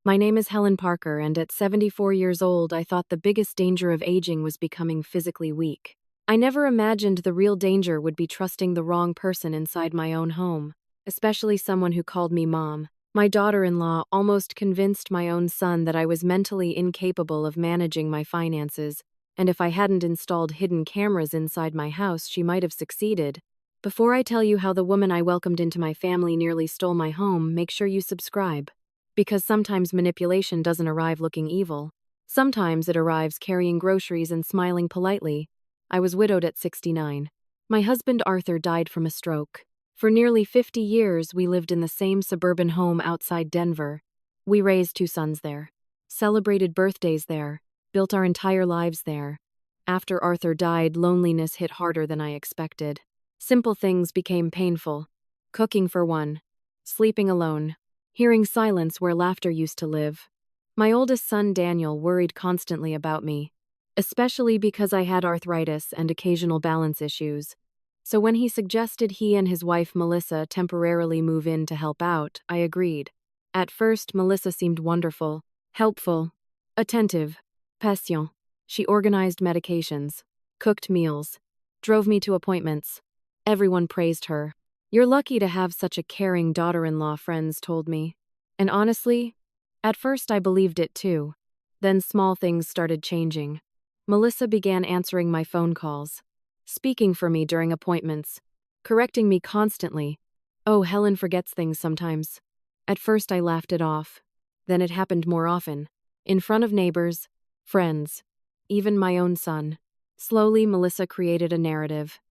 My name is Helen Parker, and at 74 years old, I thought the biggest danger of aging was becoming physically weak. I never imagined the real danger would be trusting the wrong person inside my own home, especially someone who called me mom. My daughter-in-law almost convinced my own son that I was mentally incapable of managing my finances, and if I hadn't installed hidden cameras inside my house, she might have succeeded. Before I tell you how the woman I welcomed into my family nearly stole my home, make sure you subscribe. Because sometimes manipulation doesn't arrive looking evil. Sometimes it arrives carrying groceries and smiling politely. I was widowed at 69. My husband Arthur died from a stroke. For nearly 50 years, we lived in the same suburban home outside Denver. We raised 2 sons there, celebrated birthdays there, built our entire lives there. After Arthur died, loneliness hit harder than I expected. Simple things became painful. Cooking for one, sleeping alone, hearing silence where laughter used to live. My oldest son Daniel worried constantly about me, especially because I had arthritis and occasional balance issues. So when he suggested he and his wife Melissa temporarily move in to help out, I agreed. At first, Melissa seemed wonderful, helpful, attentive, patient. She organized medications, cooked meals, drove me to appointments. Everyone praised her. "You're lucky to have such a caring daughter-in-law," friends told me. And honestly, at first I believed it too. Then small things started changing. Melissa began answering my phone calls, speaking for me during appointments, correcting me constantly. "Oh, Helen forgets things sometimes." At first I laughed it off. Then it happened more often. In front of neighbors, friends, even my own son. Slowly, Melissa created a narrative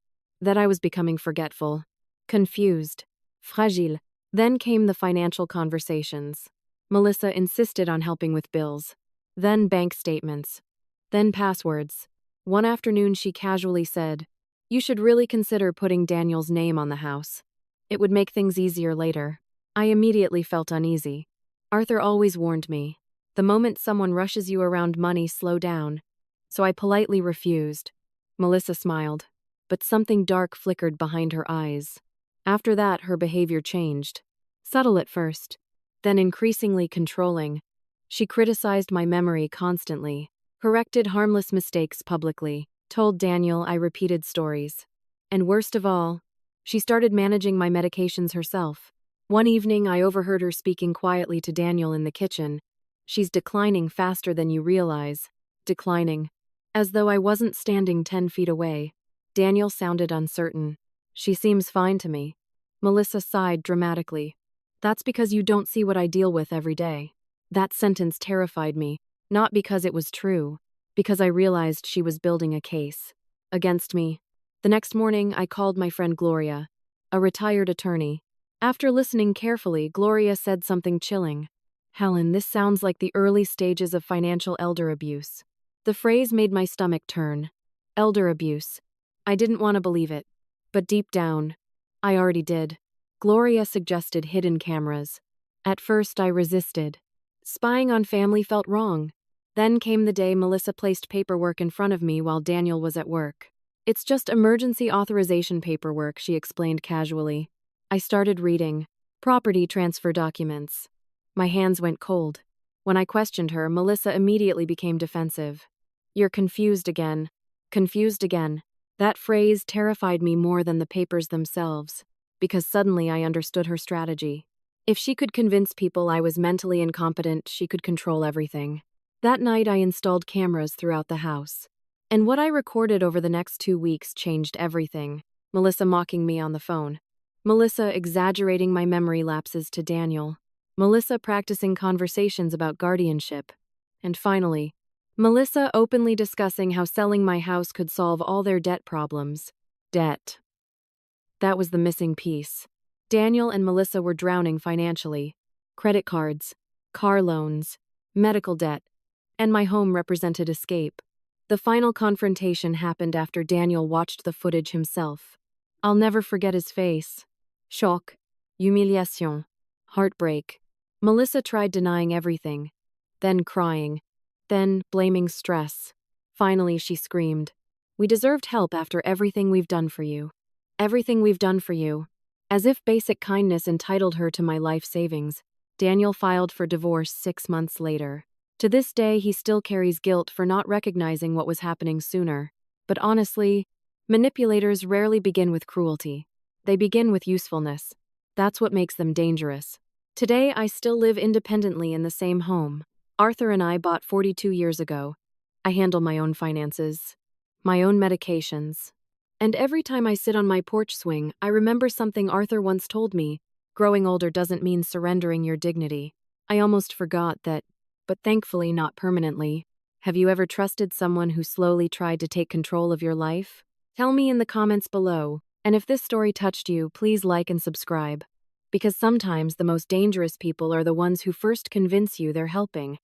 that I was becoming forgetful, confused, fragile. Then came the financial conversations. Melissa insisted on helping with bills, then bank statements, then passwords. One afternoon she casually said, "You should really consider putting Daniel's name on the house. It would make things easier later." I immediately felt uneasy. Arthur always warned me, the moment someone rushes you around money, slow down. So I politely refused. Melissa smiled, but something dark flickered behind her eyes. After that, her behavior changed. Subtle at first, then increasingly controlling. She criticized my memory constantly, corrected harmless mistakes publicly, told Daniel I repeated stories. And worst of all, she started managing my medications herself. One evening, I overheard her speaking quietly to Daniel in the kitchen. "She's declining faster than you realize." Declining. As though I wasn't standing 10 feet away. Daniel sounded uncertain. "She seems fine to me." Melissa sighed dramatically. "That's because you don't see what I deal with every day." That sentence terrified me, not because it was true, because I realized she was building a case against me. The next morning, I called my friend Gloria, a retired attorney. After listening carefully, Gloria said something chilling. "Helen, this sounds like the early stages of financial elder abuse." The phrase made my stomach turn. Elder abuse. I didn't want to believe it. But deep down, I already did. Gloria suggested hidden cameras. At first, I resisted. Spying on family felt wrong. Then came the day Melissa placed paperwork in front of me while Daniel was at work. "It's just emergency authorization paperwork," she explained casually. I started reading. Property transfer documents. My hands went cold. When I questioned her, Melissa immediately became defensive. "You're confused again." Confused again. That phrase terrified me more than the papers themselves, because suddenly I understood her strategy. If she could convince people I was mentally incompetent, she could control everything. That night, I installed cameras throughout the house. And what I recorded over the next 2 weeks changed everything. Melissa mocking me on the phone. Melissa exaggerating my memory lapses to Daniel. Melissa practicing conversations about guardianship. And finally, Melissa openly discussing how selling my house could solve all their debt problems. Debt. That was the missing piece. Daniel and Melissa were drowning financially. Credit cards, car loans, medical debt, and my home represented escape. The final confrontation happened after Daniel watched the footage himself. I'll never forget his face. Shock, humiliation, heartbreak. Melissa tried denying everything, then crying, then blaming stress. Finally, she screamed, "We deserved help after everything we've done for you. Everything we've done for you." As if basic kindness entitled her to my life savings. Daniel filed for divorce 6 months later. To this day, he still carries guilt for not recognizing what was happening sooner. But honestly, manipulators rarely begin with cruelty. They begin with usefulness. That's what makes them dangerous. Today, I still live independently in the same home. Arthur and I bought 42 years ago. I handle my own finances, my own medications. And every time I sit on my porch swing, I remember something Arthur once told me: growing older doesn't mean surrendering your dignity. I almost forgot that, but thankfully not permanently. Have you ever trusted someone who slowly tried to take control of your life? Tell me in the comments below, and if this story touched you, please like and subscribe. Because sometimes the most dangerous people are the ones who first convince you they're helping.